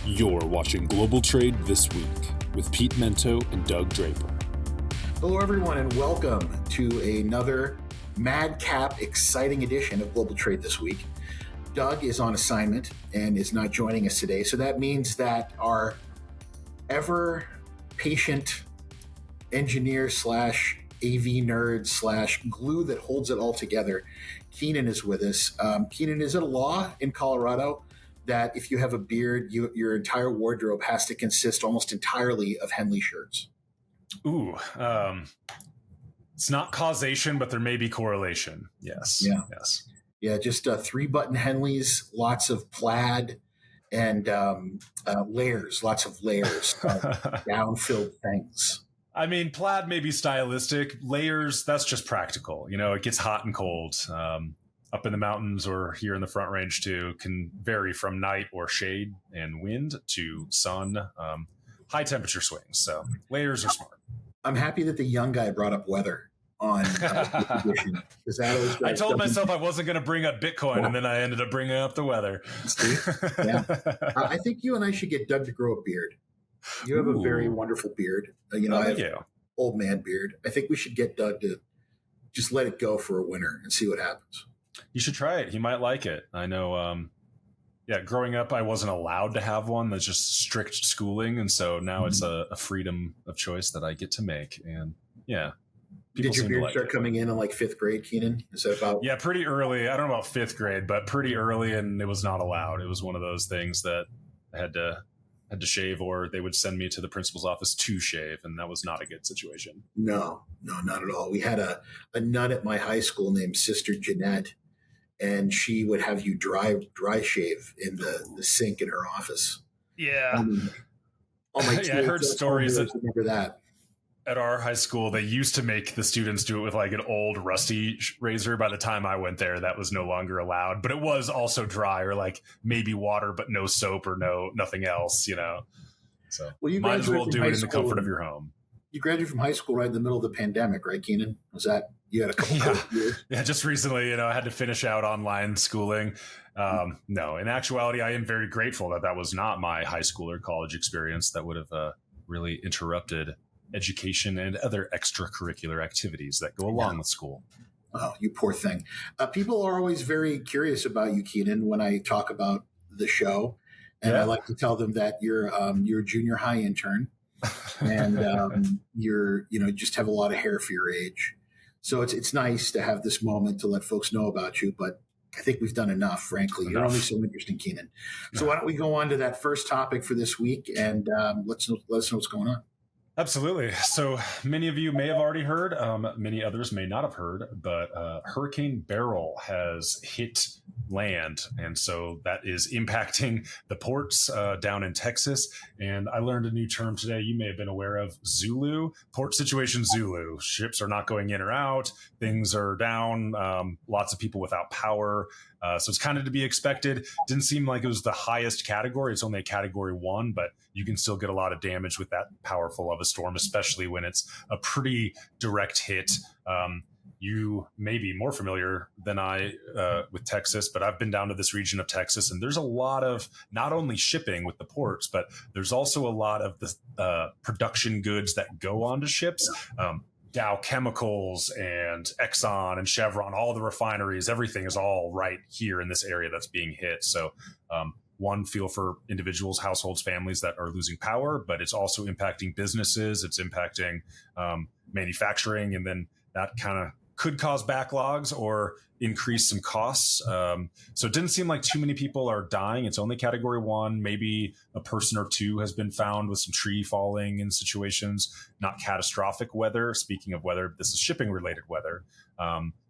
You're watching Global Trade This Week with Pete Mento and Doug Draper. Hello, everyone, and welcome to another madcap, exciting edition of Global Trade This Week. Doug is on assignment and is not joining us today, so that means that our ever-patient engineer slash AV nerd slash glue that holds it all together, Keenan is with us. Keenan, is it a law in Colorado that if you have a beard, your entire wardrobe has to consist almost entirely of Henley shirts? Ooh, it's not causation, but there may be correlation. Yes. Yeah. Yes. Yeah, just 3-button Henleys, lots of plaid, and lots of layers, down-filled things. I mean, plaid may be stylistic. Layers, that's just practical. You know, it gets hot and cold. Up in the mountains or here in the Front Range too, can vary from night or shade and wind to sun, high temperature swings. So layers are smart. I'm happy that the young guy brought up weather on the edition, because that was. I told myself I wasn't going to bring up Bitcoin, and then I ended up bringing up the weather. Yeah, I think you and I should get Doug to grow a beard. You have a very wonderful beard. I have old man beard. I think we should get Doug to just let it go for a winter and see what happens. You should try it. He might like it. I know. Growing up, I wasn't allowed to have one. That's just strict schooling. And so now it's a freedom of choice that I get to make. And yeah. Did your beard start coming in like 5th grade, Keenan? Is that about? Yeah, pretty early. I don't know about 5th grade, but pretty early. And it was not allowed. It was one of those things that I had to shave, or they would send me to the principal's office to shave. And that was not a good situation. No, not at all. We had a nun at my high school named Sister Jeanette, and she would have you dry shave in the sink in her office. Yeah. I heard stories remember that. At our high school, they used to make the students do it with like an old rusty razor. By the time I went there, that was no longer allowed, but it was also dry, or like maybe water, but no soap or nothing else, you know? So you might as well do it in the comfort of your home. You graduated from high school right in the middle of the pandemic, right, Keenan? Was that, you had a couple years? Yeah, just recently, I had to finish out online schooling. No, in actuality, I am very grateful that was not my high school or college experience. That would have really interrupted education and other extracurricular activities that go along with school. Oh, you poor thing. People are always very curious about you, Keenan, when I talk about the show. And I like to tell them that you're a junior high intern. And you're just have a lot of hair for your age, so it's nice to have this moment to let folks know about you. But I think we've done enough, frankly. You're only so interesting, Keenan. So why don't we go on to that first topic for this week, and let us know what's going on. Absolutely. So many of you may have already heard, many others may not have heard, but Hurricane Beryl has hit land. And so that is impacting the ports down in Texas. And I learned a new term today you may have been aware of: Zulu, port situation Zulu. Ships are not going in or out. Things are down. Lots of people without power. So it's kind of to be expected. Didn't seem like it was the highest category. It's only a category 1, but you can still get a lot of damage with that powerful of a storm, especially when it's a pretty direct hit. You may be more familiar than I with Texas, but I've been down to this region of Texas, and there's a lot of not only shipping with the ports, but there's also a lot of the production goods that go onto ships. Dow Chemicals and Exxon and Chevron, all the refineries, everything is all right here in this area that's being hit. So one, feel for individuals, households, families that are losing power, but it's also impacting businesses. It's impacting manufacturing, and then that kind of could cause backlogs or increase some costs. So it didn't seem like too many people are dying. It's only category 1. Maybe a person or two has been found with some tree falling in situations, not catastrophic weather. Speaking of weather, this is shipping related weather.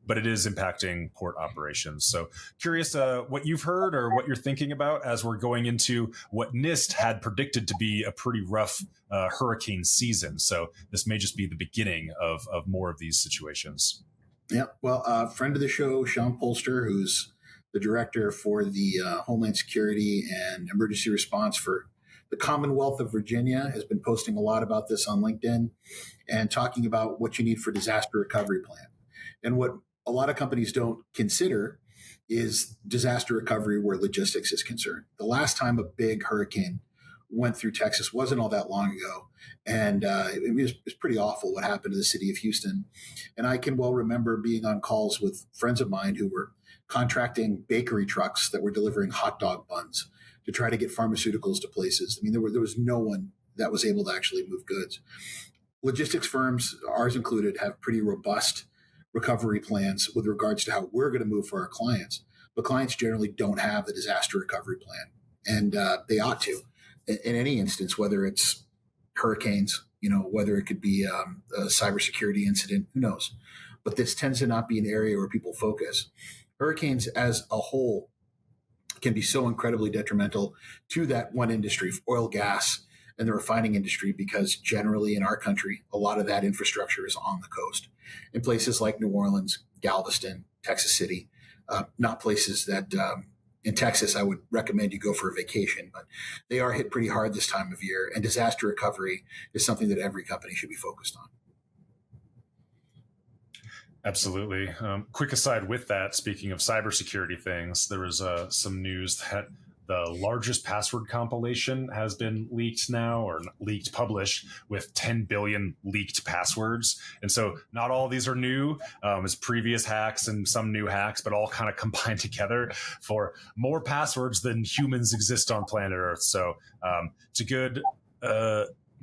But it is impacting port operations. So curious what you've heard or what you're thinking about as we're going into what NIST had predicted to be a pretty rough hurricane season. So this may just be the beginning of more of these situations. Yeah, well, friend of the show, Sean Polster, who's the director for the Homeland Security and Emergency Response for the Commonwealth of Virginia, has been posting a lot about this on LinkedIn and talking about what you need for disaster recovery plan. And what a lot of companies don't consider is disaster recovery where logistics is concerned. The last time a big hurricane went through Texas wasn't all that long ago. And it was pretty awful what happened to the city of Houston. And I can well remember being on calls with friends of mine who were contracting bakery trucks that were delivering hot dog buns to try to get pharmaceuticals to places. I mean, there was no one that was able to actually move goods. Logistics firms, ours included, have pretty robust recovery plans with regards to how we're going to move for our clients. But clients generally don't have the disaster recovery plan, and they ought to. In any instance, whether it's hurricanes, whether it could be a cybersecurity incident, who knows? But this tends to not be an area where people focus. Hurricanes as a whole can be so incredibly detrimental to that one industry, oil, gas, and the refining industry, because generally in our country, a lot of that infrastructure is on the coast. In places like New Orleans, Galveston, Texas City, not places that in Texas I would recommend you go for a vacation, but they are hit pretty hard this time of year. And disaster recovery is something that every company should be focused on. Absolutely. Quick aside with that, speaking of cybersecurity things, there was some news that the largest password compilation has been leaked now, or published, with 10 billion leaked passwords. And so not all of these are new. It's previous hacks and some new hacks, but all kind of combined together for more passwords than humans exist on planet Earth. So it's a good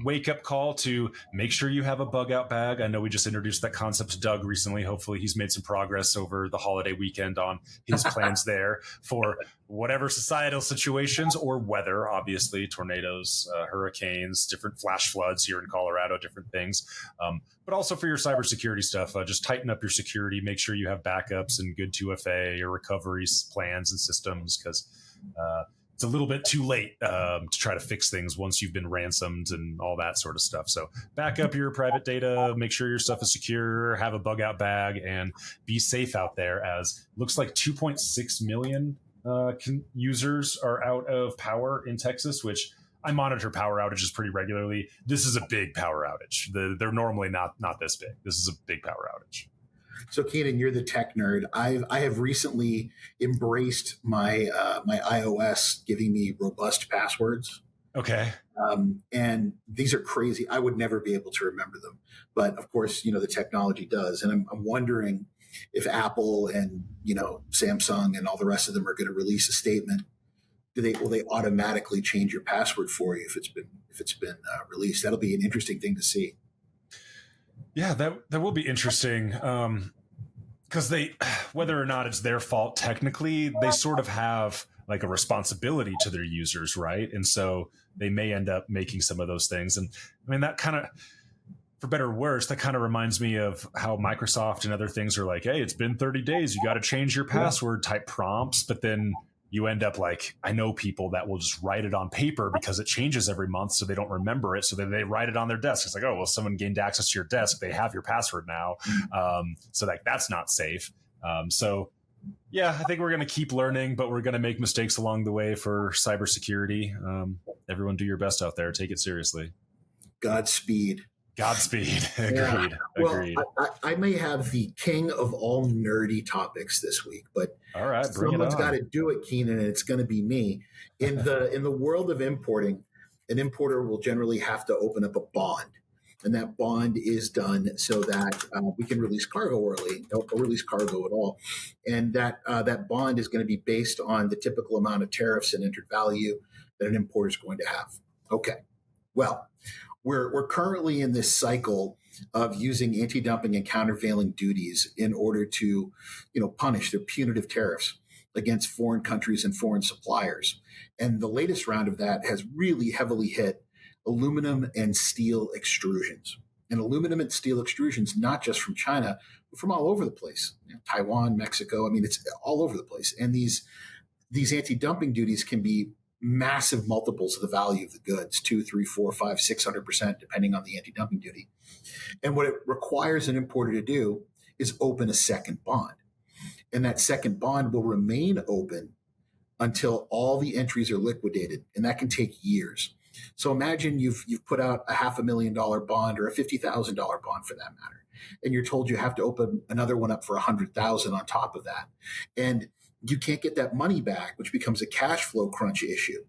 wake-up call to make sure you have a bug-out bag. I know we just introduced that concept to Doug recently. Hopefully he's made some progress over the holiday weekend on his plans there for whatever societal situations or weather, obviously, tornadoes, hurricanes, different flash floods here in Colorado, different things. But also for your cybersecurity stuff, just tighten up your security, make sure you have backups and good 2FA, your recovery plans and systems, because it's a little bit too late to try to fix things once you've been ransomed and all that sort of stuff. So back up your private data, make sure your stuff is secure, have a bug out bag, and be safe out there, as looks like 2.6 million users are out of power in Texas, which I monitor power outages pretty regularly. This is a big power outage. They're normally not this big. This is a big power outage. So, Keenan, you're the tech nerd. I have recently embraced my my iOS giving me robust passwords. Okay. And these are crazy. I would never be able to remember them. But, of course, the technology does. And I'm wondering if Apple and, Samsung and all the rest of them are going to release a statement. Will they automatically change your password for you if it's been released? That'll be an interesting thing to see. Yeah, that will be interesting. Because whether or not it's their fault, technically, they sort of have like a responsibility to their users, right? And so they may end up making some of those things. And I mean, that kind of, for better or worse, that kind of reminds me of how Microsoft and other things are like, hey, it's been 30 days, you got to change your password type prompts. But then you end up like, I know people that will just write it on paper because it changes every month, so they don't remember it. So then they write it on their desk. It's like, oh, well, someone gained access to your desk. They have your password now. So that's not safe. So yeah, I think we're going to keep learning, but we're going to make mistakes along the way for cybersecurity. Everyone do your best out there. Take it seriously. Godspeed. Agreed. Yeah. Agreed. Well, I may have the king of all nerdy topics this week, but all right, someone's got to do it, Keenan, and it's going to be me. In the world of importing, an importer will generally have to open up a bond, and that bond is done so that we can release cargo early, or release cargo at all, and that bond is going to be based on the typical amount of tariffs and entered value that an importer is going to have. Okay, well. We're currently in this cycle of using anti-dumping and countervailing duties in order to, punish the punitive tariffs against foreign countries and foreign suppliers. And the latest round of that has really heavily hit aluminum and steel extrusions. And aluminum and steel extrusions, not just from China, but from all over the place. Taiwan, Mexico, it's all over the place. And these anti-dumping duties can be massive multiples of the value of the goods, 2, 3, 4, 5, 600%, depending on the anti-dumping duty. And what it requires an importer to do is open a second bond. And that second bond will remain open until all the entries are liquidated. And that can take years. So imagine you've put out a $500,000 bond or a $50,000 bond for that matter. And you're told you have to open another one up for $100,000 on top of that. And you can't get that money back, which becomes a cash flow crunch issue.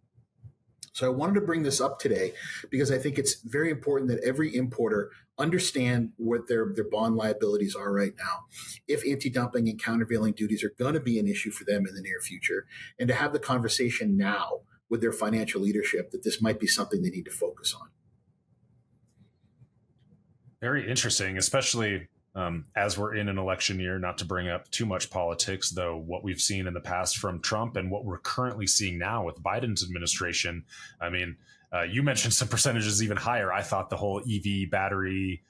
So I wanted to bring this up today because I think it's very important that every importer understand what their bond liabilities are right now, if anti-dumping and countervailing duties are going to be an issue for them in the near future, and to have the conversation now with their financial leadership that this might be something they need to focus on. Very interesting, especially as we're in an election year, not to bring up too much politics, though what we've seen in the past from Trump and what we're currently seeing now with Biden's administration. I mean, you mentioned some percentages even higher. I thought the whole EV battery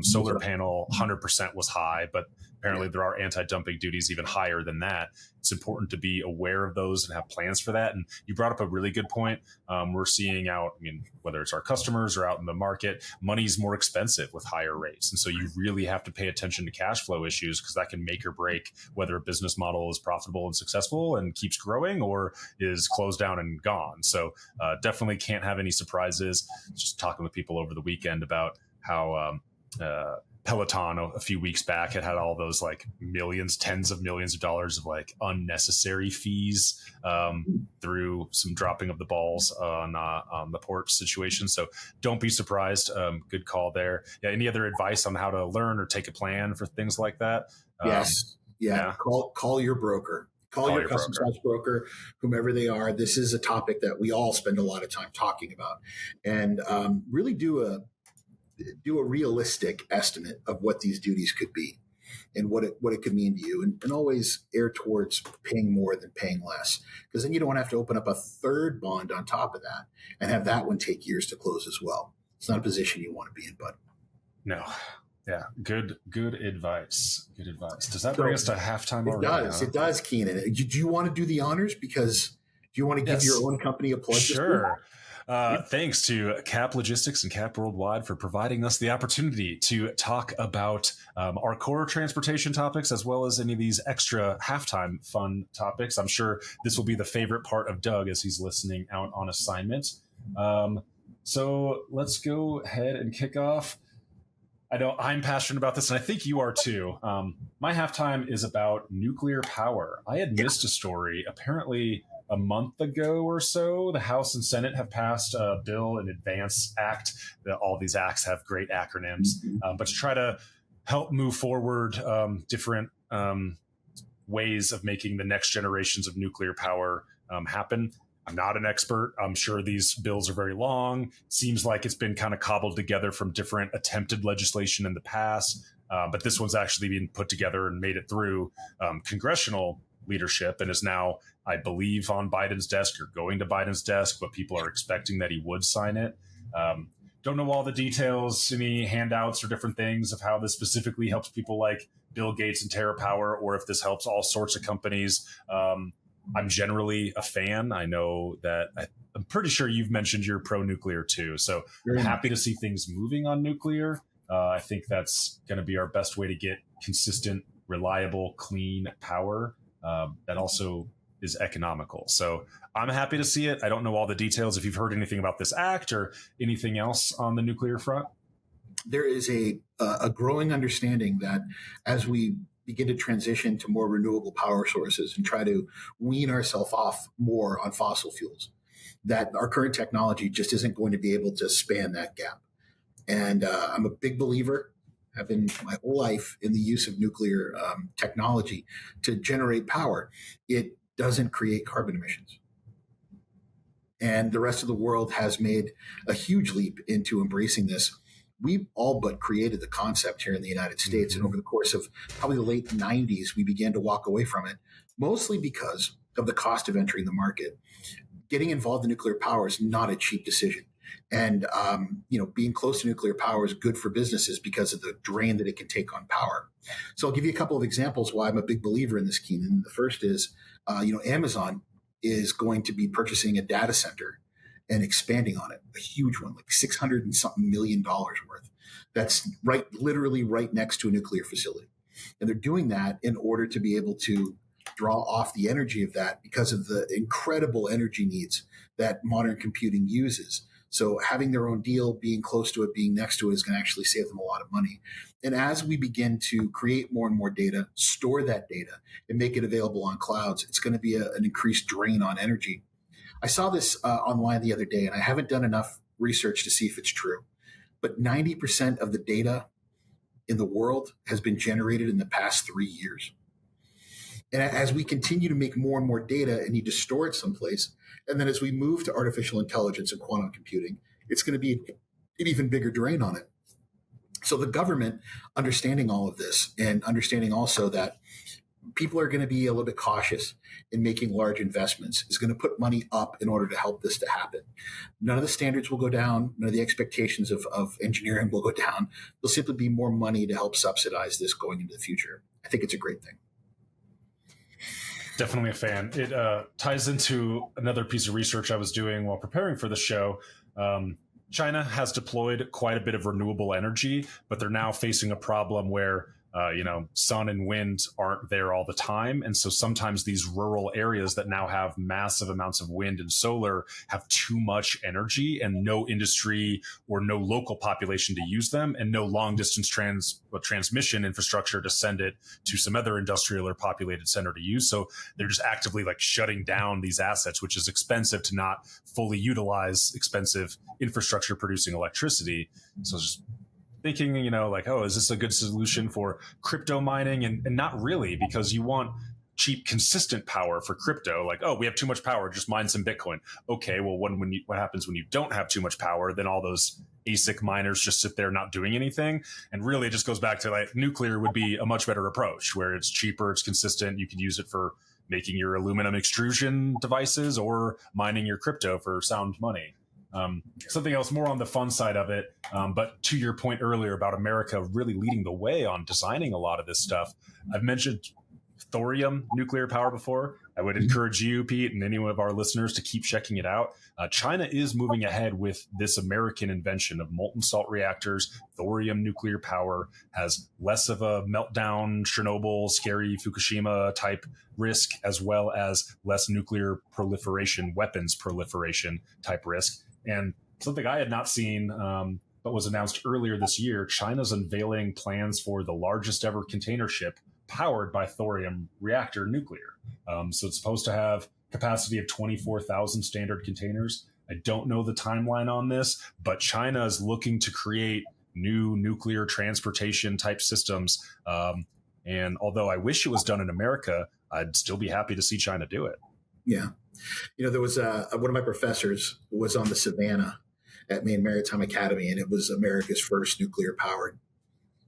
solar panel 100% was high, but apparently there are anti-dumping duties even higher than that. It's important to be aware of those and have plans for that. And you brought up a really good point. We're seeing out, I mean, whether it's our customers or out in the market, money's more expensive with higher rates. And so you really have to pay attention to cash flow issues, because that can make or break whether a business model is profitable and successful and keeps growing or is closed down and gone. So definitely can't have any surprises. Just talking with people over the weekend about how Peloton a few weeks back had all those like millions, tens of millions of dollars of like unnecessary fees through some dropping of the balls on the port situation. So don't be surprised. Good call there. Yeah. Any other advice on how to learn or take a plan for things like that? Yes. Yeah. Call your broker. Call your custom size broker, whomever they are. This is a topic that we all spend a lot of time talking about, and really do a realistic estimate of what these duties could be and what it could mean to you, and always err towards paying more than paying less, because then you don't have to open up a third bond on top of that and have that one take years to close as well. It's not a position you want to be in, bud. No. Yeah. Good advice. Good advice. Does that bring us to halftime already? It does, Keenan. Do you want to do the honors? Because do you want to give your own company a plug? Sure. Thanks to Cap Logistics and Cap Worldwide for providing us the opportunity to talk about our core transportation topics, as well as any of these extra halftime fun topics. I'm sure this will be the favorite part of Doug as he's listening out on assignment. So let's go ahead and kick off. I know I'm passionate about this, and I think you are too. My halftime is about nuclear power. I had missed a story. Apparently, a month ago or so, the House and Senate have passed a bill, an Advance Act. All these acts have great acronyms, but to try to help move forward different ways of making the next generations of nuclear power happen. I'm not an expert. I'm sure these bills are very long. Seems like it's been kind of cobbled together from different attempted legislation in the past, but this one's actually been put together and made it through congressional leadership and is now, I believe, on Biden's desk or going to Biden's desk, but people are expecting that he would sign it. Don't know all the details, any handouts or different things of how this specifically helps people like Bill Gates and TerraPower, or if this helps all sorts of companies. I'm generally a fan. I know that I'm pretty sure you've mentioned you're pro-nuclear too. So I'm happy to see things moving on nuclear. I think that's going to be our best way to get consistent, reliable, clean power that also is economical. So I'm happy to see it. I don't know all the details. If you've heard anything about this act or anything else on the nuclear front. There is a growing understanding that as we begin to transition to more renewable power sources and try to wean ourselves off more on fossil fuels, that our current technology just isn't going to be able to span that gap. And I'm a big believer, have been my whole life, in the use of nuclear technology to generate power. It doesn't create carbon emissions. And the rest of the world has made a huge leap into embracing this. We all but created the concept here in the United States. And over the course of probably the late 90s, we began to walk away from it, mostly because of the cost of entering the market. Getting involved in nuclear power is not a cheap decision. And, being close to nuclear power is good for businesses because of the drain that it can take on power. So I'll give you a couple of examples why I'm a big believer in this, Keenan. The first is, Amazon is going to be purchasing a data center and expanding on it, a huge one, like $600 and something million worth. That's literally right next to a nuclear facility. And they're doing that in order to be able to draw off the energy of that because of the incredible energy needs that modern computing uses. So having their own deal, being close to it, being next to it is going to actually save them a lot of money. And as we begin to create more and more data, store that data, and make it available on clouds, it's going to be an increased drain on energy. I saw this online the other day, and I haven't done enough research to see if it's true, but 90% of the data in the world has been generated in the past 3 years. And as we continue to make more and more data and need to store it someplace, and then as we move to artificial intelligence and quantum computing, it's going to be an even bigger drain on it. So the government, understanding all of this and understanding also that people are going to be a little bit cautious in making large investments, is going to put money up in order to help this to happen. None of the standards will go down. None of the expectations of engineering will go down. There'll simply be more money to help subsidize this going into the future. I think it's a great thing. Definitely a fan. It ties into another piece of research I was doing while preparing for the show. China has deployed quite a bit of renewable energy, but they're now facing a problem where sun and wind aren't there all the time. And so sometimes these rural areas that now have massive amounts of wind and solar have too much energy and no industry or no local population to use them, and no long distance transmission infrastructure to send it to some other industrial or populated center to use. So they're just actively like shutting down these assets, which is expensive to not fully utilize expensive infrastructure producing electricity. So it's just thinking, is this a good solution for crypto mining? And not really, because you want cheap, consistent power for crypto. Like, we have too much power, just mine some Bitcoin. Okay, well, what happens when you don't have too much power? Then all those ASIC miners just sit there not doing anything. And really, it just goes back to like nuclear would be a much better approach, where it's cheaper, it's consistent. You can use it for making your aluminum extrusion devices or mining your crypto for sound money. Something else more on the fun side of it, but to your point earlier about America really leading the way on designing a lot of this stuff. I've mentioned thorium nuclear power before. I would encourage you, Pete, and any of our listeners to keep checking it out. China is moving ahead with this American invention of molten salt reactors. Thorium nuclear power has less of a meltdown, Chernobyl, scary Fukushima type risk, as well as less nuclear proliferation, weapons proliferation type risk. And something I had not seen, but was announced earlier this year, China's unveiling plans for the largest ever container ship powered by thorium reactor nuclear. So it's supposed to have capacity of 24,000 standard containers. I don't know the timeline on this, but China is looking to create new nuclear transportation type systems. And although I wish it was done in America, I'd still be happy to see China do it. Yeah. There was one of my professors was on the Savannah at Maine Maritime Academy, and it was America's first nuclear powered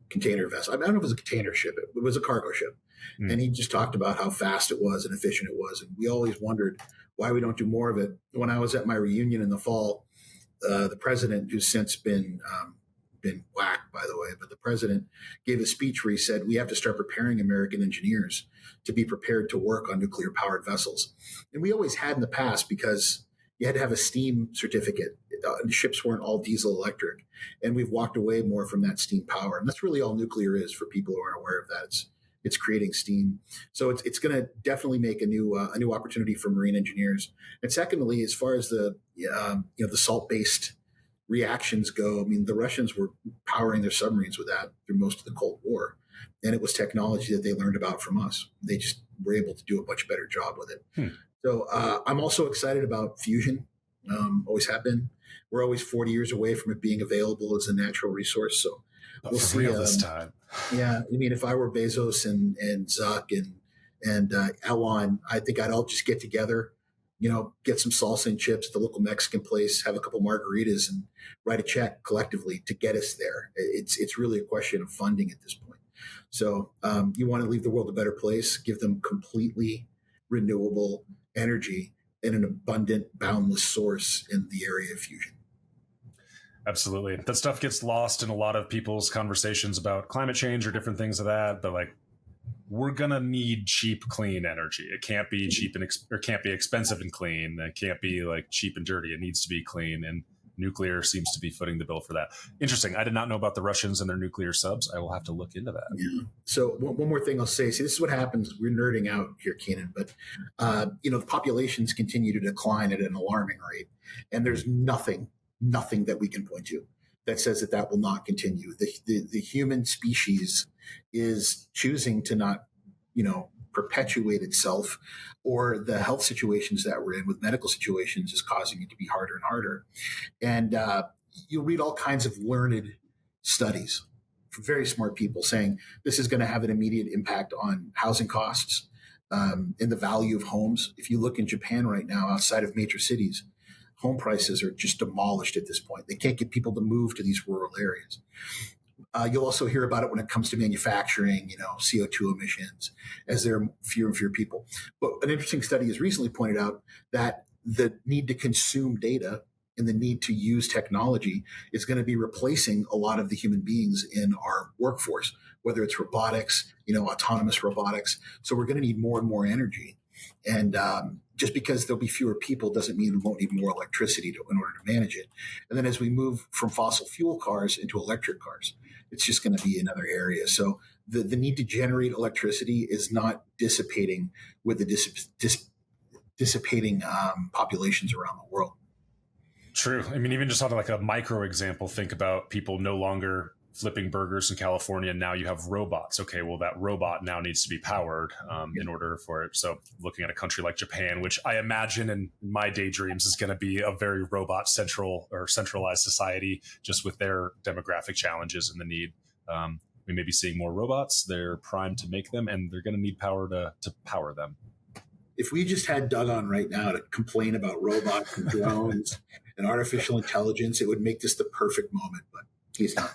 container vessel. I don't know if it was a container ship. It was a cargo ship. And he just talked about how fast it was and efficient it was. And we always wondered why we don't do more of it. When I was at my reunion in the fall, the president, who's since been whacked, by the way, but the president gave a speech where he said, we have to start preparing American engineers to be prepared to work on nuclear powered vessels. And we always had in the past, because you had to have a steam certificate. Ships weren't all diesel electric. And we've walked away more from that steam power. And that's really all nuclear is for people who aren't aware of that. It's creating steam. So it's going to definitely make a new opportunity for marine engineers. And secondly, as far as the salt-based reactions go, I mean, the Russians were powering their submarines with that through most of the Cold War. And it was technology that they learned about from us. They just were able to do a much better job with it. So I'm also excited about fusion. Always have been. We're always 40 years away from it being available as a natural resource. So we'll see real this time. Yeah. I mean, if I were Bezos and Zuck and Elon, I think I'd all just get together, get some salsa and chips at the local Mexican place, have a couple margaritas, and write a check collectively to get us there. It's really a question of funding at this point. So you want to leave the world a better place, give them completely renewable energy and an abundant, boundless source in the area of fusion. Absolutely. That stuff gets lost in a lot of people's conversations about climate change or different things of that. But we're going to need cheap, clean energy. It can't be cheap or can't be expensive and clean. It can't be cheap and dirty. It needs to be clean. And nuclear seems to be footing the bill for that. Interesting. I did not know about the Russians and their nuclear subs. I will have to look into that. Yeah. So one more thing I'll say. See, this is what happens. We're nerding out here, Keenan, but the populations continue to decline at an alarming rate. And there's nothing that we can point to that says that will not continue. The human species is choosing to not, perpetuate itself, or the health situations that we're in with medical situations is causing it to be harder and harder. And you'll read all kinds of learned studies from very smart people saying this is going to have an immediate impact on housing costs, and the value of homes. If you look in Japan right now, outside of major cities, home prices are just demolished at this point. They can't get people to move to these rural areas. You'll also hear about it when it comes to manufacturing, CO2 emissions, as there are fewer and fewer people. But an interesting study has recently pointed out that the need to consume data and the need to use technology is going to be replacing a lot of the human beings in our workforce, whether it's robotics, autonomous robotics. So we're going to need more and more energy. And just because there'll be fewer people doesn't mean we won't need more electricity in order to manage it. And then as we move from fossil fuel cars into electric cars, it's just going to be another area. So the need to generate electricity is not dissipating with the dissipating populations around the world. True. I mean, even just on like a micro example, think about people no longer flipping burgers in California. Now you have robots. Okay, well, that robot now needs to be powered in order for it. So looking at a country like Japan, which I imagine in my daydreams is going to be a very robot centralized society, just with their demographic challenges and the need. We may be seeing more robots. They're primed to make them, and they're going to need power to power them. If we just had Doug on right now to complain about robots and drones and artificial intelligence, it would make this the perfect moment, but he's not.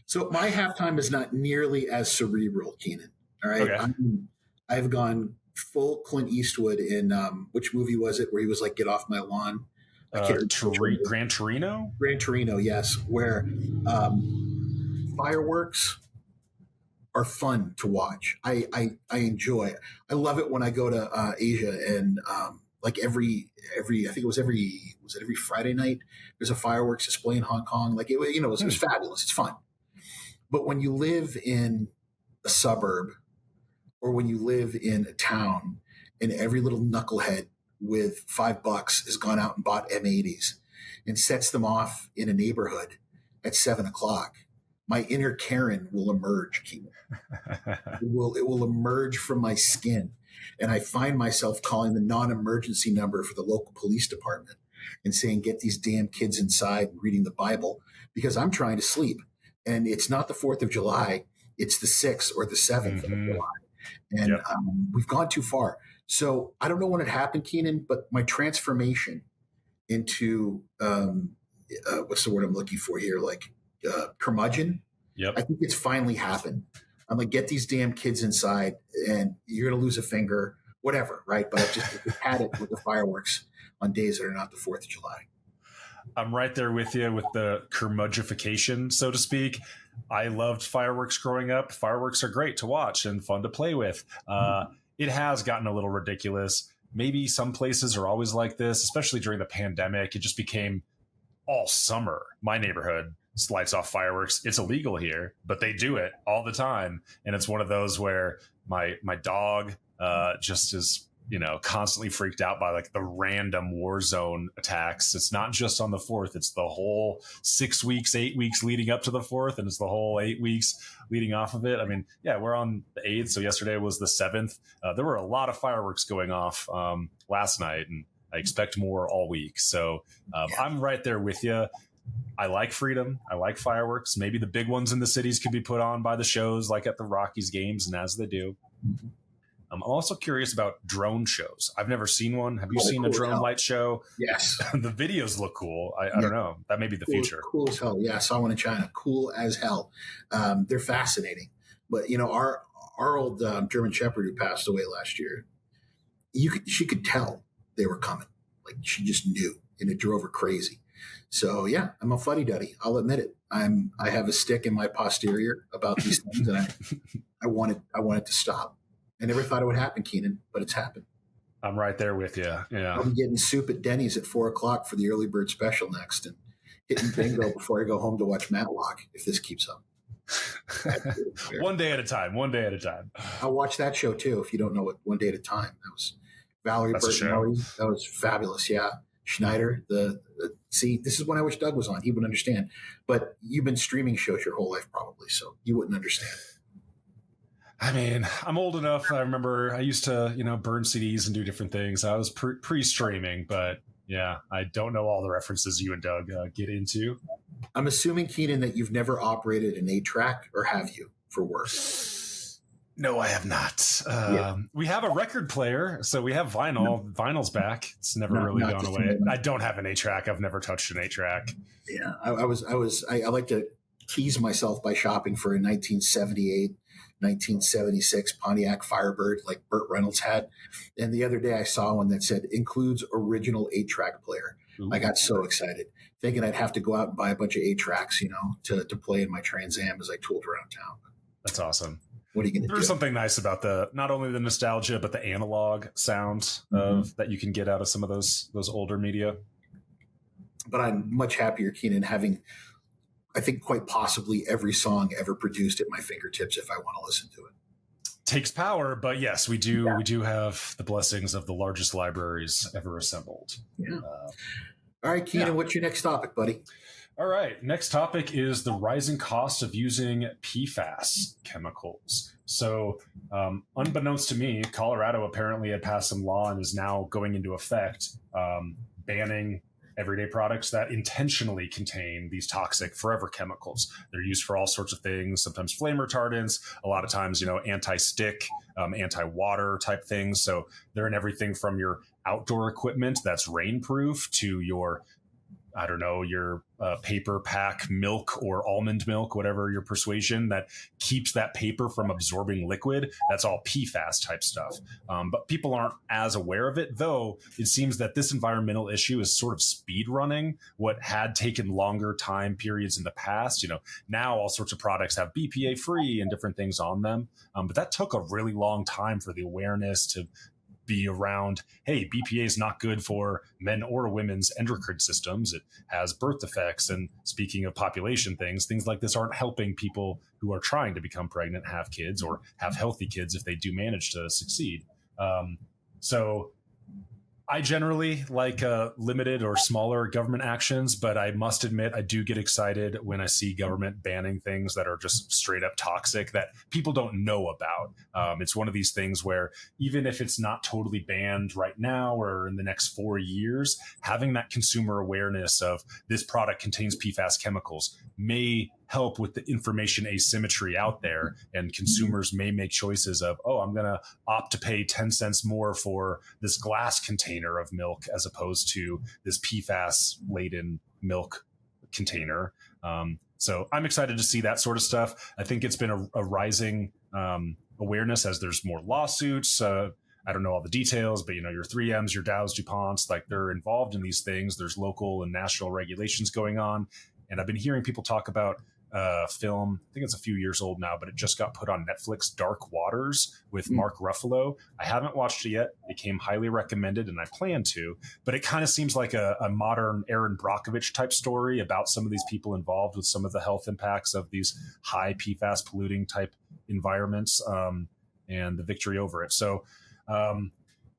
So my halftime is not nearly as cerebral, Keenan. All right. Okay. I've gone full Clint Eastwood in, which movie was it where he was like, "Get off my lawn"? Gran Torino? Gran Torino, yes. Where fireworks are fun to watch. I enjoy it. I love it when I go to Asia and like every I think it was every Friday night there's a fireworks display in Hong Kong. Like it was fabulous. It's fun. But when you live in a suburb or when you live in a town and every little knucklehead with $5 has gone out and bought M80s and sets them off in a neighborhood at 7:00, my inner Karen will emerge, Keenan. It will emerge from my skin. And I find myself calling the non-emergency number for the local police department and saying, "Get these damn kids inside and reading the Bible," because I'm trying to sleep. And it's not the 4th of July. It's the 6th or the 7th of July. And we've gone too far. So I don't know when it happened, Keenan, but my transformation into what's the word I'm looking for here? Like curmudgeon. Yep. I think it's finally happened. I'm like, get these damn kids inside and you're going to lose a finger, whatever, right? But I've just had it with the fireworks on days that are not the 4th of July. I'm right there with you with the curmudgification, so to speak. I loved fireworks growing up. Fireworks are great to watch and fun to play with. It has gotten a little ridiculous. Maybe some places are always like this, especially during the pandemic. It just became all summer. My neighborhood lights off fireworks. It's illegal here, but they do it all the time. And it's one of those where my dog just is, constantly freaked out by like the random war zone attacks. It's not just on the 4th. It's the whole 6 weeks, 8 weeks leading up to the 4th. And it's the whole 8 weeks leading off of it. I mean, yeah, we're on the 8th. So yesterday was the 7th. There were a lot of fireworks going off last night, and I expect more all week. So I'm right there with you. I like freedom. I like fireworks. Maybe the big ones in the cities could be put on by the shows like at the Rockies games, and as they do. Mm-hmm. I'm also curious about drone shows. I've never seen one. Have you seen a drone light show? Yes. The videos look cool. I don't know. That may be the future. Cool as hell. Yeah, I saw one in China. Cool as hell. They're fascinating. But, our old German Shepherd who passed away last year, she could tell they were coming. Like she just knew, and it drove her crazy. So yeah, I'm a fuddy-duddy. I'll admit it. I have a stick in my posterior about these things, and I want it to stop. I never thought it would happen, Keenan, but it's happened. I'm right there with you. Yeah, I'll be getting soup at Denny's at 4:00 for the early bird special next, and hitting bingo before I go home to watch Matlock if this keeps up. One day at a time. I'll watch that show too. If you don't know what One Day at a Time, that was Valerie Bertinelli. That was fabulous. Yeah. Schneider, see, this is when I wish Doug was on. He would understand. But you've been streaming shows your whole life probably, so you wouldn't understand. I mean, I'm old enough. I remember I used to, burn CDs and do different things. I was pre-streaming, but yeah, I don't know all the references you and Doug get into. I'm assuming, Keenan, that you've never operated an 8-track, or have you, for work? No, I have not. Yeah. We have a record player, so we have vinyl. No. Vinyl's back. It's never really gone away. I don't have an 8-track. I've never touched an 8-track. Yeah, I like to tease myself by shopping for a 1978, 1976 Pontiac Firebird like Burt Reynolds had. And the other day I saw one that said includes original 8-track player. Ooh. I got so excited, thinking I'd have to go out and buy a bunch of 8-tracks, to play in my Trans Am as I tooled around town. That's awesome. What are you going to do? There's something nice about not only the nostalgia, but the analog sound that you can get out of some of those older media. But I'm much happier, Keenan, having, I think, quite possibly every song ever produced at my fingertips if I want to listen to it. Takes power, but yes, we do. Yeah. We do have the blessings of the largest libraries ever assembled. Yeah. All right, Keenan, what's your next topic, buddy? All right. Next topic is the rising cost of using PFAS chemicals. So, unbeknownst to me, Colorado apparently had passed some law and is now going into effect, banning everyday products that intentionally contain these toxic forever chemicals. They're used for all sorts of things, sometimes flame retardants, a lot of times, anti-stick, anti-water type things. So they're in everything from your outdoor equipment that's rainproof to your paper pack milk or almond milk, whatever your persuasion, that keeps that paper from absorbing liquid. That's all PFAS type stuff. But people aren't as aware of it, though it seems that this environmental issue is sort of speed running what had taken longer time periods in the past. Now all sorts of products have BPA free and different things on them. But that took a really long time for the awareness to be around, hey, BPA is not good for men or women's endocrine systems. It has birth defects. And speaking of population things like this aren't helping people who are trying to become pregnant, have kids, or have healthy kids if they do manage to succeed. So I generally like limited or smaller government actions, but I must admit I do get excited when I see government banning things that are just straight up toxic that people don't know about. It's one of these things where even if it's not totally banned right now or in the next 4 years, having that consumer awareness of this product contains PFAS chemicals may help with the information asymmetry out there, and consumers may make choices of, I'm going to opt to pay 10 cents more for this glass container of milk as opposed to this PFAS laden milk container. So I'm excited to see that sort of stuff. I think it's been a rising awareness as there's more lawsuits. I don't know all the details, but your 3Ms, your Dows, DuPonts, like they're involved in these things. There's local and national regulations going on. And I've been hearing people talk about film. I think it's a few years old now, but it just got put on Netflix, Dark Waters with Mark Ruffalo. I haven't watched it yet. It came highly recommended and I plan to, but it kind of seems like a modern Aaron Brockovich type story about some of these people involved with some of the health impacts of these high PFAS polluting type environments and the victory over it. So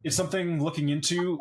it's something looking into.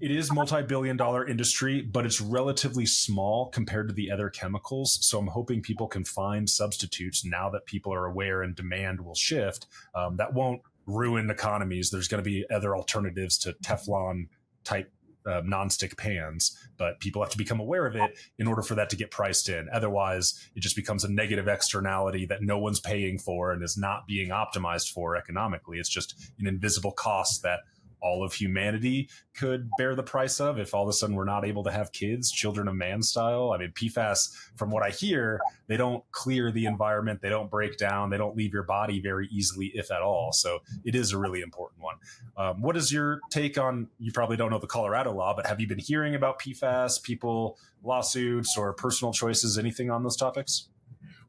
It is multi-billion-dollar industry, but it's relatively small compared to the other chemicals. So I'm hoping people can find substitutes now that people are aware and demand will shift. That won't ruin economies. There's going to be other alternatives to Teflon-type nonstick pans, but people have to become aware of it in order for that to get priced in. Otherwise, it just becomes a negative externality that no one's paying for and is not being optimized for economically. It's just an invisible cost that all of humanity could bear the price of if all of a sudden we're not able to have kids, children of man style. I mean, PFAS, from what I hear, they don't clear the environment. They don't break down. They don't leave your body very easily, if at all. So it is a really important one. What is your take on, you probably don't know the Colorado law, but have you been hearing about PFAS, people, lawsuits, or personal choices, anything on those topics?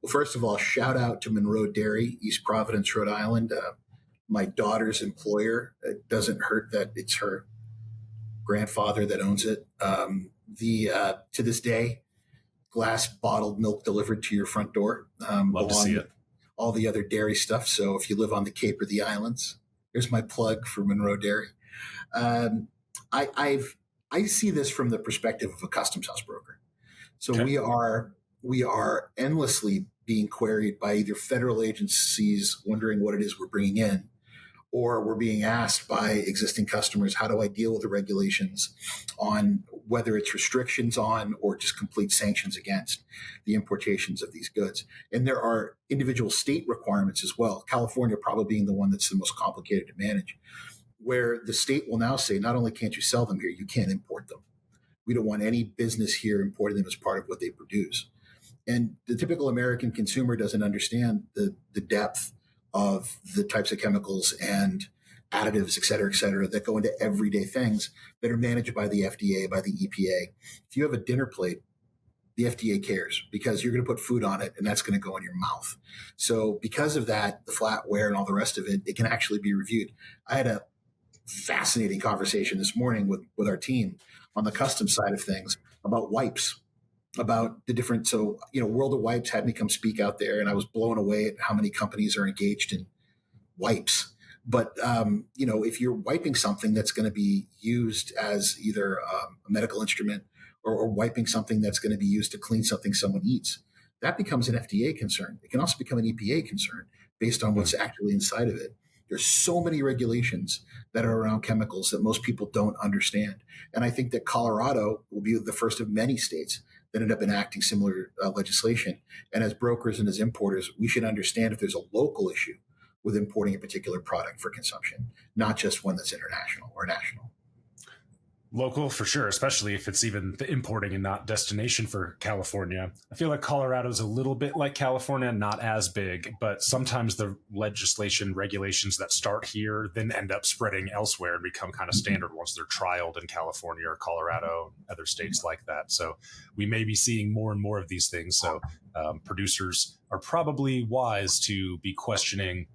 Well, first of all, shout out to Monroe Dairy, East Providence, Rhode Island. My daughter's employer. It doesn't hurt that it's her grandfather that owns it. To this day, glass bottled milk delivered to your front door. Love to see it. All the other dairy stuff. So if you live on the Cape or the islands, here's my plug for Monroe Dairy. I see this from the perspective of a customs house broker. So we are endlessly being queried by either federal agencies wondering what it is we're bringing in, or we're being asked by existing customers, how do I deal with the regulations on whether it's restrictions on or just complete sanctions against the importations of these goods. And there are individual state requirements as well, California probably being the one that's the most complicated to manage, where the state will now say, not only can't you sell them here, you can't import them. We don't want any business here importing them as part of what they produce. And the typical American consumer doesn't understand the depth of the types of chemicals and additives, et cetera, that go into everyday things that are managed by the FDA, by the EPA. If you have a dinner plate, the FDA cares because you're going to put food on it and that's going to go in your mouth. So because of that, the flatware and all the rest of it, it can actually be reviewed. I had a fascinating conversation this morning with our team on the custom side of things about wipes, about the different. So, World of Wipes had me come speak out there, and I was blown away at how many companies are engaged in wipes. But, if you're wiping something that's going to be used as either a medical instrument or wiping something that's going to be used to clean something someone eats, that becomes an FDA concern. It can also become an EPA concern based on what's actually inside of it. There's so many regulations that are around chemicals that most people don't understand. And I think that Colorado will be the first of many states that end up enacting similar legislation. And as brokers and as importers, we should understand if there's a local issue with importing a particular product for consumption, not just one that's international or national. Local for sure, especially if it's even the importing and not destination for California. I feel like Colorado is a little bit like California, not as big, but sometimes the legislation regulations that start here then end up spreading elsewhere and become kind of standard once they're trialed in California or Colorado, other states like that. So we may be seeing more and more of these things. So producers are probably wise to be questioning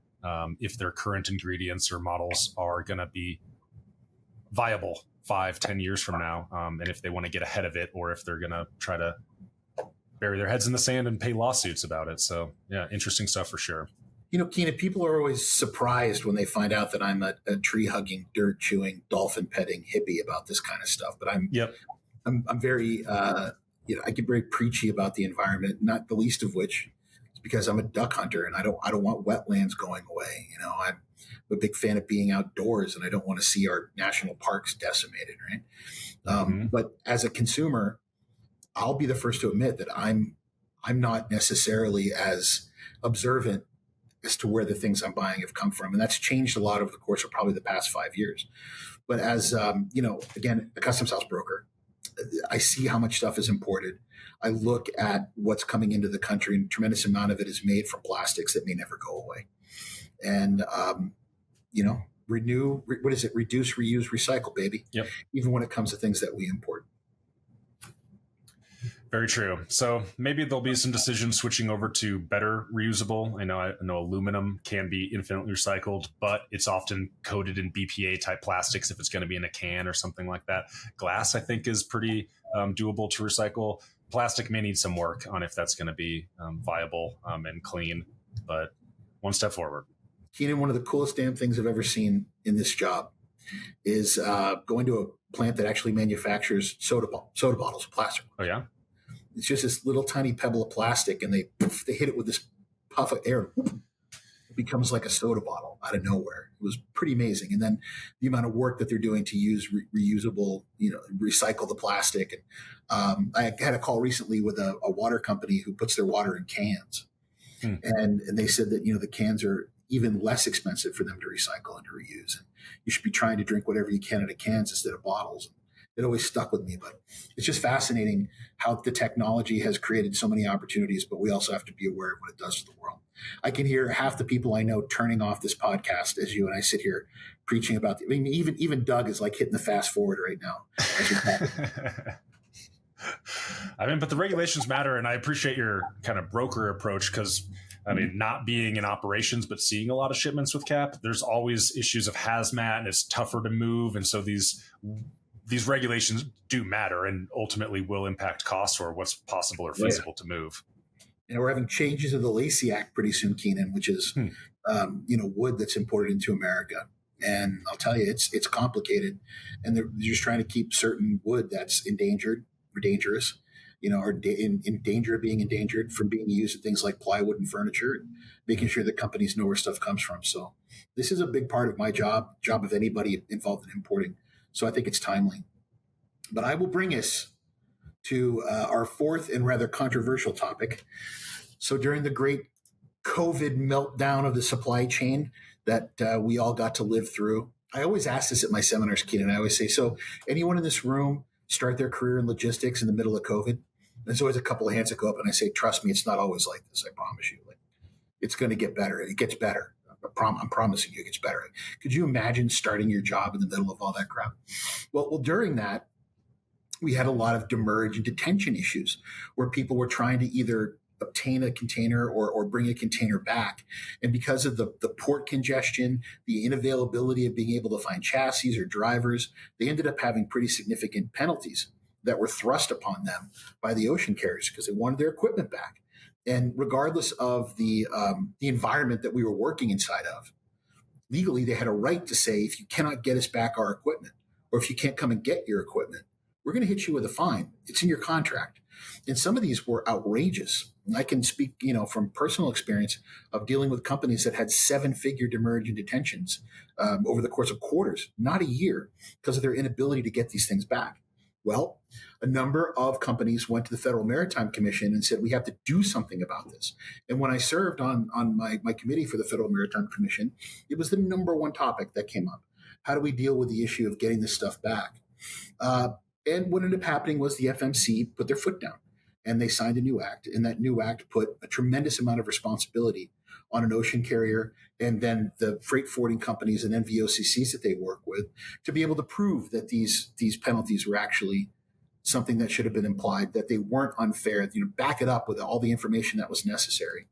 if their current ingredients or models are going to be viable 5-10 years from now, and if they want to get ahead of it or if they're going to try to bury their heads in the sand and pay lawsuits about it. So yeah, interesting stuff for sure. Keenan, people are always surprised when they find out that I'm a tree hugging, dirt chewing, dolphin petting hippie about this kind of stuff. But I'm very, I get very preachy about the environment, not the least of which is because I'm a duck hunter and I don't want wetlands going away. I'm a big fan of being outdoors and I don't want to see our national parks decimated. Right. But as a consumer, I'll be the first to admit that I'm not necessarily as observant as to where the things I'm buying have come from. And that's changed a lot over the course of probably the past 5 years. But as, again, a customs house broker, I see how much stuff is imported. I look at what's coming into the country, and a tremendous amount of it is made from plastics that may never go away. And, reduce, reuse, recycle, baby. Yep. Even when it comes to things that we import. Very true. So maybe there'll be some decisions switching over to better reusable. I know aluminum can be infinitely recycled, but it's often coated in BPA type plastics if it's going to be in a can or something like that. Glass, I think, is pretty doable to recycle. Plastic may need some work on if that's going to be viable and clean, but one step forward. Keenan, one of the coolest damn things I've ever seen in this job is going to a plant that actually manufactures soda bottles, plastic. Oh, yeah? It's just this little tiny pebble of plastic, and they hit it with this puff of air. It becomes like a soda bottle out of nowhere. It was pretty amazing. And then the amount of work that they're doing to use reusable, recycle the plastic. And I had a call recently with a water company who puts their water in cans. And they said that, the cans are even less expensive for them to recycle and to reuse. And you should be trying to drink whatever you can out of cans instead of bottles. It always stuck with me, but it's just fascinating how the technology has created so many opportunities, but we also have to be aware of what it does to the world. I can hear half the people I know turning off this podcast as you and I sit here preaching about even Doug is like hitting the fast forward right now. But the regulations matter, and I appreciate your kind of broker approach because, not being in operations but seeing a lot of shipments with CAP, there's always issues of hazmat, and it's tougher to move, and so these regulations do matter and ultimately will impact costs or what's possible or feasible to move. And we're having changes of the Lacey Act pretty soon, Keenan, which is, wood that's imported into America. And I'll tell you, it's complicated. And they're just trying to keep certain wood that's endangered or dangerous, are in danger of being endangered from being used in things like plywood and furniture, and making sure that companies know where stuff comes from. So this is a big part of my job of anybody involved in importing. So I think it's timely. But I will bring us to our fourth and rather controversial topic. So during the great COVID meltdown of the supply chain that we all got to live through, I always ask this at my seminars, Keenan. I always say, so anyone in this room start their career in logistics in the middle of COVID? There's always a couple of hands that go up, and I say, trust me, it's not always like this. I promise you. Like, it's going to get better. It gets better. I'm promising you it gets better. Could you imagine starting your job in the middle of all that crap? Well, during that, we had a lot of demurrage and detention issues where people were trying to either obtain a container or bring a container back. And because of the port congestion, the inavailability of being able to find chassis or drivers, they ended up having pretty significant penalties that were thrust upon them by the ocean carriers because they wanted their equipment back. And regardless of the environment that we were working inside of, legally, they had a right to say, if you cannot get us back our equipment, or if you can't come and get your equipment, we're going to hit you with a fine. It's in your contract. And some of these were outrageous. And I can speak, from personal experience of dealing with companies that had 7-figure demurrage and detentions over the course of quarters, not a year, because of their inability to get these things back. Well, a number of companies went to the Federal Maritime Commission and said, we have to do something about this. And when I served on my committee for the Federal Maritime Commission, it was the number one topic that came up. How do we deal with the issue of getting this stuff back? And what ended up happening was the FMC put their foot down and they signed a new act. And that new act put a tremendous amount of responsibility on an ocean carrier and then the freight forwarding companies and NVOCCs that they work with to be able to prove that these penalties were actually something that should have been implied, that they weren't unfair, back it up with all the information that was necessary.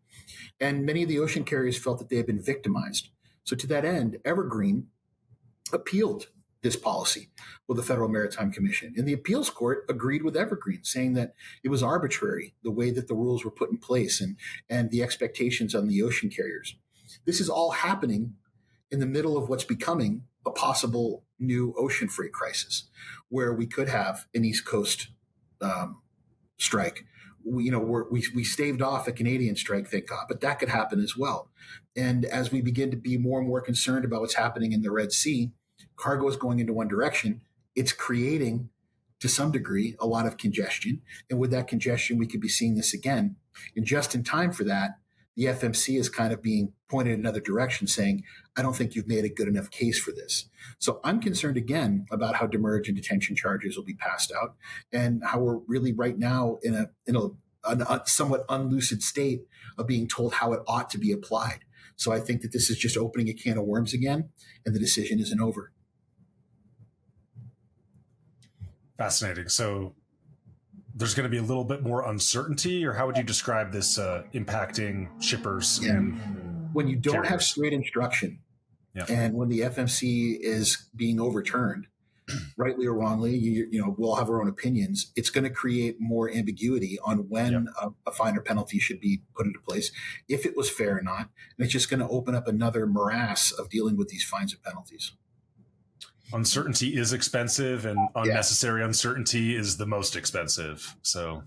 And many of the ocean carriers felt that they had been victimized. So to that end, Evergreen appealed this policy with the Federal Maritime Commission. And the appeals court agreed with Evergreen, saying that it was arbitrary, the way that the rules were put in place and the expectations on the ocean carriers. This is all happening in the middle of what's becoming a possible new ocean freight crisis, where we could have an East Coast strike. We staved off a Canadian strike, thank God, but that could happen as well. And as we begin to be more and more concerned about what's happening in the Red Sea, cargo is going into one direction. It's creating, to some degree, a lot of congestion. And with that congestion, we could be seeing this again. And just in time for that, the FMC is kind of being pointed in another direction, saying, I don't think you've made a good enough case for this. So I'm concerned again about how demurrage and detention charges will be passed out and how we're really right now in a somewhat unlucid state of being told how it ought to be applied. So I think that this is just opening a can of worms again, and the decision isn't over. Fascinating. So there's going to be a little bit more uncertainty, or how would you describe this impacting shippers? Yeah. And when you don't have straight instruction, and when the FMC is being overturned, rightly or wrongly, we'll have our own opinions. It's going to create more ambiguity on when a fine or penalty should be put into place, if it was fair or not. And it's just going to open up another morass of dealing with these fines and penalties. Uncertainty is expensive, and unnecessary uncertainty is the most expensive. So,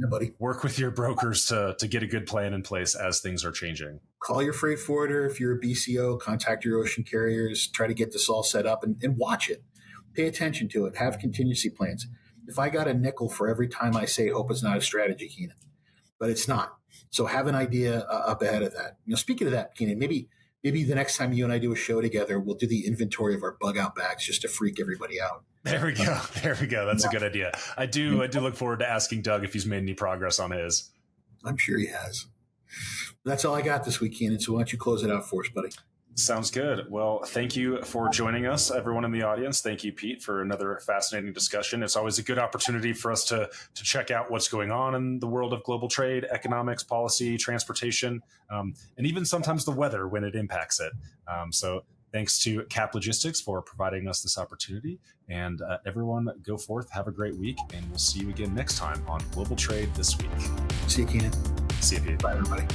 buddy, work with your brokers to get a good plan in place as things are changing. Call your freight forwarder. If you're a BCO, contact your ocean carriers. Try to get this all set up and watch it. Pay attention to it. Have contingency plans. If I got a nickel for every time I say hope is not a strategy, Keenan, but it's not. So have an idea up ahead of that. Speaking of that, Keenan, maybe the next time you and I do a show together, we'll do the inventory of our bug out bags just to freak everybody out. There we go. That's a good idea. I do look forward to asking Doug if he's made any progress on his. I'm sure he has. That's all I got this week, Keenan. So why don't you close it out for us, buddy? Sounds good. Well, thank you for joining us, everyone in the audience. Thank you, Pete, for another fascinating discussion. It's always a good opportunity for us to check out what's going on in the world of global trade, economics, policy, transportation, and even sometimes the weather when it impacts it. So thanks to Cap Logistics for providing us this opportunity. And everyone, go forth, have a great week, and we'll see you again next time on Global Trade This Week. See you, Keenan. See you, Pete. Bye, everybody.